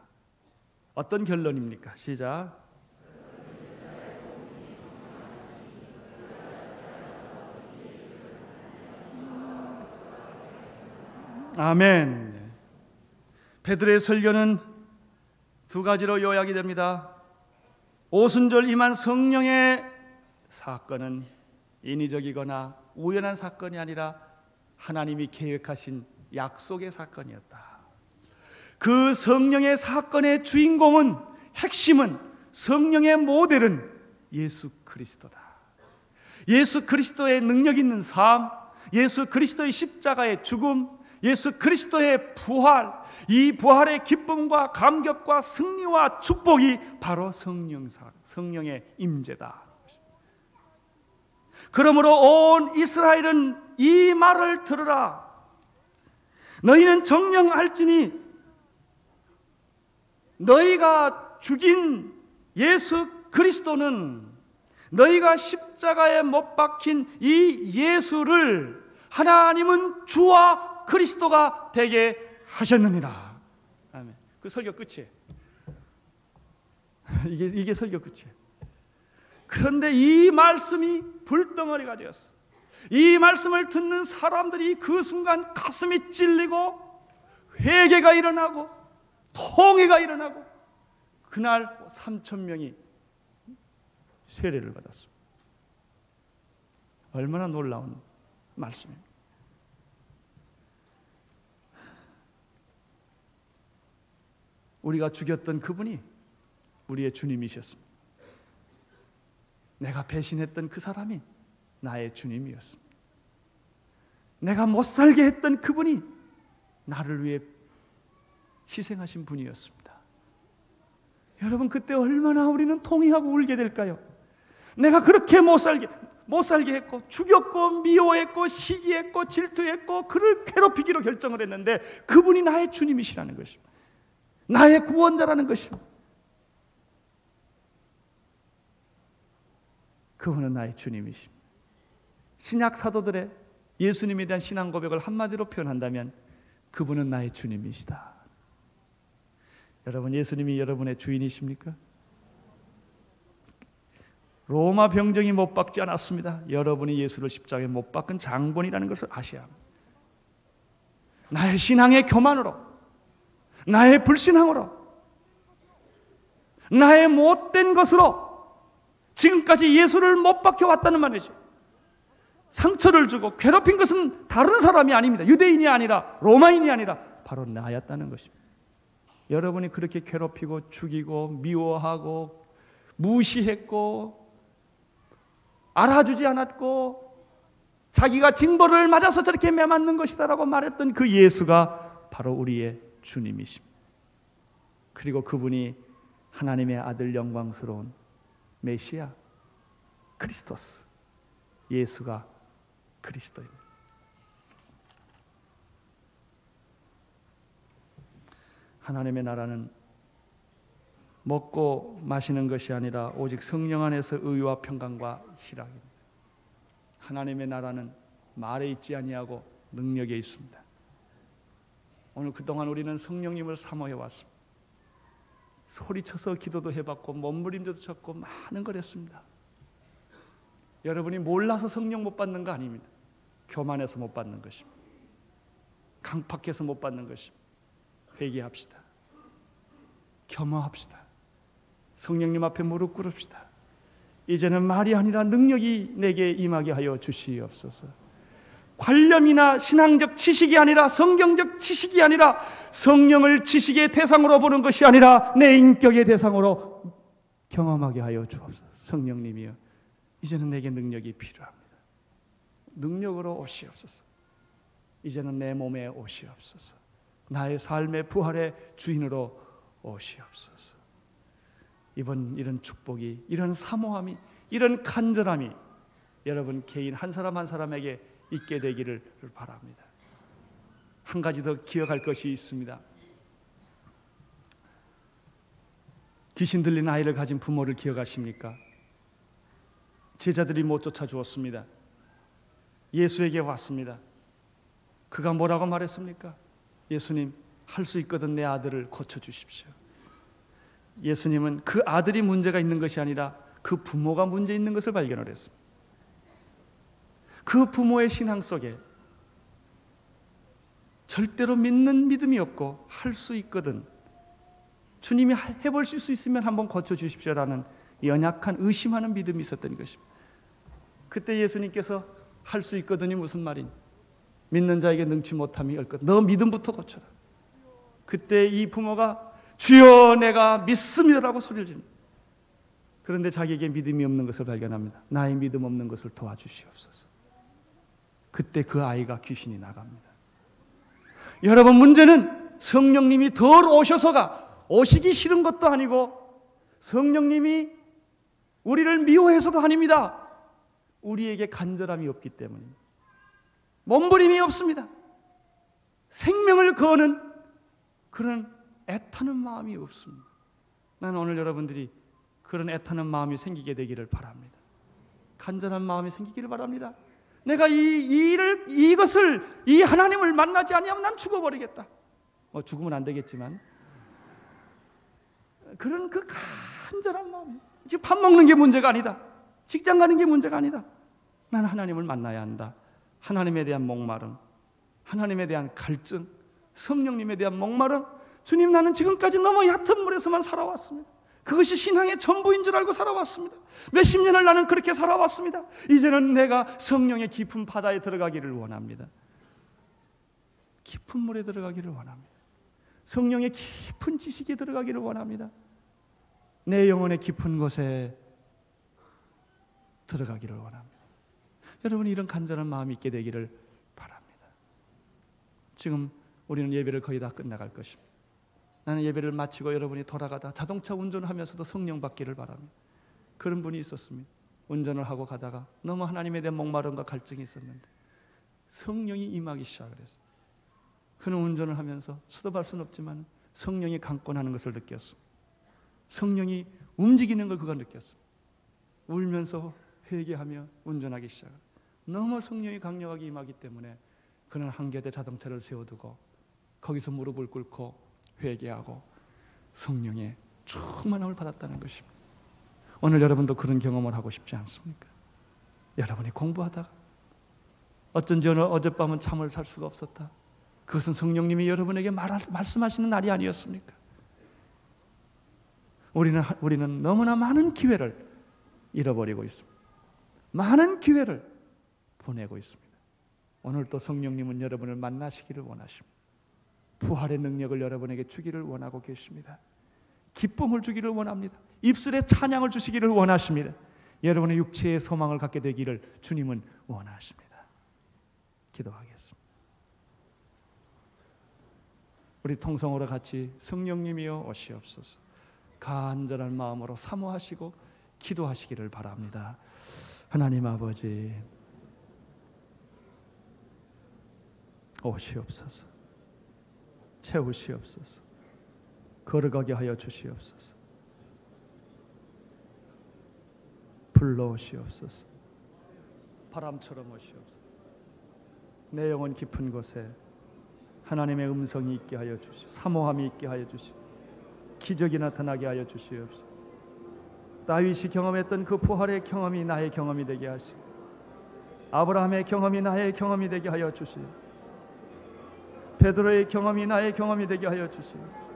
어떤 결론입니까? 시작. 아멘. 베드로의 설교는 두 가지로 요약이 됩니다. 오순절 임한 성령의 사건은 인위적이거나 우연한 사건이 아니라 하나님이 계획하신 약속의 사건이었다. 그 성령의 사건의 주인공은, 핵심은, 성령의 모델은 예수 그리스도다. 예수 그리스도의 능력 있는 삶, 예수 그리스도의 십자가의 죽음, 예수 그리스도의 부활, 이 부활의 기쁨과 감격과 승리와 축복이 바로 성령의 임재다. 그러므로 온 이스라엘은 이 말을 들으라. 너희는 정령할지니 너희가 죽인 예수 그리스도는, 너희가 십자가에 못 박힌 이 예수를 하나님은 주와 그리스도가 되게 하셨느니라. 아멘. 그 설교 끝이에요. 이게 설교 끝이에요. 그런데 이 말씀이 불덩어리가 되었어. 이 말씀을 듣는 사람들이 그 순간 가슴이 찔리고 회개가 일어나고 통회가 일어나고 그날 3,000명이 세례를 받았습니다. 얼마나 놀라운 말씀입니다. 우리가 죽였던 그분이 우리의 주님이셨습니다. 내가 배신했던 그 사람이 나의 주님이었습니다. 내가 못 살게 했던 그분이 나를 위해 희생하신 분이었습니다. 여러분, 그때 얼마나 우리는 통회하고 울게 될까요? 내가 그렇게 못 살게 했고, 죽였고, 미워했고, 시기했고, 질투했고, 그를 괴롭히기로 결정을 했는데 그분이 나의 주님이시라는 것입니다. 나의 구원자라는 것입니다. 그분은 나의 주님이십니다. 신약 사도들의 예수님에 대한 신앙 고백을 한마디로 표현한다면 그분은 나의 주님이시다. 여러분, 예수님이 여러분의 주인이십니까? 로마 병정이 못 박지 않았습니다. 여러분이 예수를 십자가에 못 박은 장본이라는 것을 아셔야 합니다. 나의 신앙의 교만으로, 나의 불신앙으로, 나의 못된 것으로 지금까지 예수를 못 박혀왔다는 말이죠. 상처를 주고 괴롭힌 것은 다른 사람이 아닙니다. 유대인이 아니라 로마인이 아니라 바로 나였다는 것입니다. 여러분이 그렇게 괴롭히고 죽이고 미워하고 무시했고 알아주지 않았고 자기가 징벌을 맞아서 저렇게 매맞는 것이다라고 말했던 그 예수가 바로 우리의 주님이십니다. 그리고 그분이 하나님의 아들 영광스러운 메시아 크리스토스, 예수가 그리스도입니다. 하나님의 나라는 먹고 마시는 것이 아니라 오직 성령 안에서 의와 평강과 희락입니다. 하나님의 나라는 말에 있지 아니하고 능력에 있습니다. 오늘 그동안 우리는 성령님을 사모해 왔습니다. 소리쳐서 기도도 해봤고 몸부림도 쳤고 많은 걸 했습니다. 여러분이 몰라서 성령 못 받는 거 아닙니다. 교만해서 못 받는 것입니다. 강팍해서 못 받는 것입니다. 회개합시다. 겸허합시다. 성령님 앞에 무릎 꿇읍시다. 이제는 말이 아니라 능력이 내게 임하게 하여 주시옵소서. 관념이나 신앙적 지식이 아니라 성경적 지식이 아니라 성령을 지식의 대상으로 보는 것이 아니라 내 인격의 대상으로 경험하게 하여 주옵소서. 성령님이여, 이제는 내게 능력이 필요합니다. 능력으로 오시옵소서. 이제는 내 몸에 오시옵소서. 나의 삶의 부활의 주인으로 오시옵소서. 이런 축복이, 이런 사모함이, 이런 간절함이 여러분 개인 한 사람 한 사람에게 있게 되기를 바랍니다. 한 가지 더 기억할 것이 있습니다. 귀신 들린 아이를 가진 부모를 기억하십니까? 제자들이 못 쫓아주었습니다. 예수에게 왔습니다. 그가 뭐라고 말했습니까? 예수님, 할 수 있거든 내 아들을 고쳐주십시오. 예수님은 그 아들이 문제가 있는 것이 아니라 그 부모가 문제 있는 것을 발견을 했습니다. 그 부모의 신앙 속에 절대로 믿는 믿음이 없고 할 수 있거든, 주님이 해볼 수 있으면 한번 고쳐주십시오라는 연약한 의심하는 믿음이 있었던 것입니다. 그때 예수님께서 할 수 있거든이 무슨 말이냐, 믿는 자에게 능치 못함이 없거든, 너 믿음부터 고쳐라. 그때 이 부모가 주여 내가 믿습니다라고 소리를 지릅니다. 그런데 자기에게 믿음이 없는 것을 발견합니다. 나의 믿음 없는 것을 도와주시옵소서. 그때 그 아이가 귀신이 나갑니다. 여러분, 문제는 성령님이 덜 오셔서가, 오시기 싫은 것도 아니고 성령님이 우리를 미워해서도 아닙니다. 우리에게 간절함이 없기 때문입니다. 몸부림이 없습니다. 생명을 거는 그런 애타는 마음이 없습니다. 나는 오늘 여러분들이 그런 애타는 마음이 생기게 되기를 바랍니다. 간절한 마음이 생기기를 바랍니다. 내가 이 하나님을 만나지 아니하면 난 죽어버리겠다. 죽으면 안 되겠지만 그런 그 간절한 마음. 지금 밥 먹는 게 문제가 아니다. 직장 가는 게 문제가 아니다. 나는 하나님을 만나야 한다. 하나님에 대한 목마름, 하나님에 대한 갈증, 성령님에 대한 목마름. 주님, 나는 지금까지 너무 얕은 물에서만 살아왔습니다. 그것이 신앙의 전부인 줄 알고 살아왔습니다. 몇십 년을 나는 그렇게 살아왔습니다. 이제는 내가 성령의 깊은 바다에 들어가기를 원합니다. 깊은 물에 들어가기를 원합니다. 성령의 깊은 지식에 들어가기를 원합니다. 내 영혼의 깊은 곳에 들어가기를 원합니다. 여러분이 이런 간절한 마음이 있게 되기를 바랍니다. 지금 우리는 예배를 거의 다 끝나갈 것입니다. 나는 예배를 마치고 여러분이 돌아가다 자동차 운전하면서도 성령 받기를 바랍니다. 그런 분이 있었습니다. 운전을 하고 가다가 너무 하나님에 대한 목마름과 갈증이 있었는데 성령이 임하기 시작을 했어요. 그는 운전을 하면서 수도할 수는 없지만 성령이 강권하는 것을 느꼈습니다. 성령이 움직이는 걸 그가 느꼈습니다. 울면서 회개하며 운전하기 시작합니다. 너무 성령이 강력하게 임하기 때문에 그는 한 곁에 자동차를 세워두고 거기서 무릎을 꿇고 회개하고 성령의 충만함을 받았다는 것입니다. 오늘 여러분도 그런 경험을 하고 싶지 않습니까? 여러분이 공부하다가 어쩐지 어젯밤은 잠을 잘 수가 없었다. 그것은 성령님이 여러분에게 말씀하시는 날이 아니었습니까? 우리는 너무나 많은 기회를 잃어버리고 있습니다. 많은 기회를 보내고 있습니다. 오늘 또 성령님은 여러분을 만나시기를 원하십니다. 부활의 능력을 여러분에게 주기를 원하고 계십니다. 기쁨을 주기를 원합니다. 입술에 찬양을 주시기를 원하십니다. 여러분의 육체의 소망을 갖게 되기를 주님은 원하십니다. 기도하겠습니다. 우리 통성으로 같이 성령님이여 오시옵소서. 간절한 마음으로 사모하시고 기도하시기를 바랍니다. 하나님 아버지, 오시옵소서. 채우시옵소서. 걸어가게 하여 주시옵소서. 불러오시옵소서. 바람처럼 오시옵소서. 내 영혼 깊은 곳에 하나님의 음성이 있게 하여 주시옵소서. 사모함이 있게 하여 주시옵소서. 기적이 나타나게 하여 주시옵소서. 다윗이 경험했던 그 부활의 경험이 나의 경험이 되게 하시고 아브라함의 경험이 나의 경험이 되게 하여 주시옵소서. 베드로의 경험이 나의 경험이 되게 하여 주시옵소서.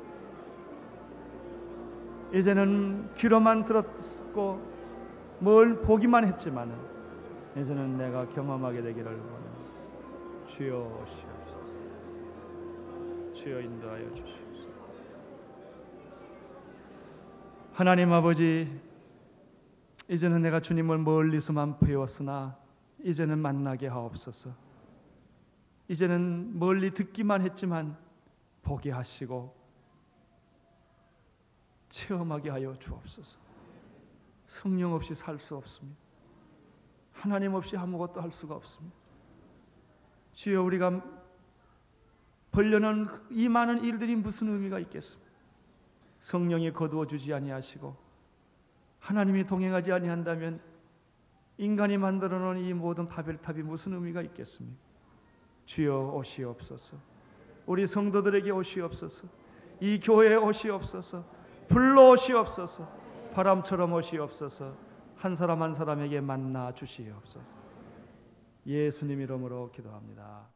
이제는 귀로만 들었고 뭘 보기만 했지만 이제는 내가 경험하게 되기를 원합니다. 주여 오시옵소서. 주여 인도하여 주시옵소서. 하나님 아버지, 이제는 내가 주님을 멀리서만 배웠으나 이제는 만나게 하옵소서. 이제는 멀리 듣기만 했지만 보게 하시고 체험하게 하여 주옵소서. 성령 없이 살 수 없습니다. 하나님 없이 아무것도 할 수가 없습니다. 주여, 우리가 벌려놓은 이 많은 일들이 무슨 의미가 있겠습니까? 성령이 거두어 주지 아니하시고 하나님이 동행하지 아니한다면 인간이 만들어 놓은 이 모든 바벨탑이 무슨 의미가 있겠습니까? 주여 오시옵소서. 우리 성도들에게 오시옵소서. 이 교회에 오시옵소서. 불러오시옵소서. 바람처럼 오시옵소서. 한 사람 한 사람에게 만나 주시옵소서. 예수님 이름으로 기도합니다.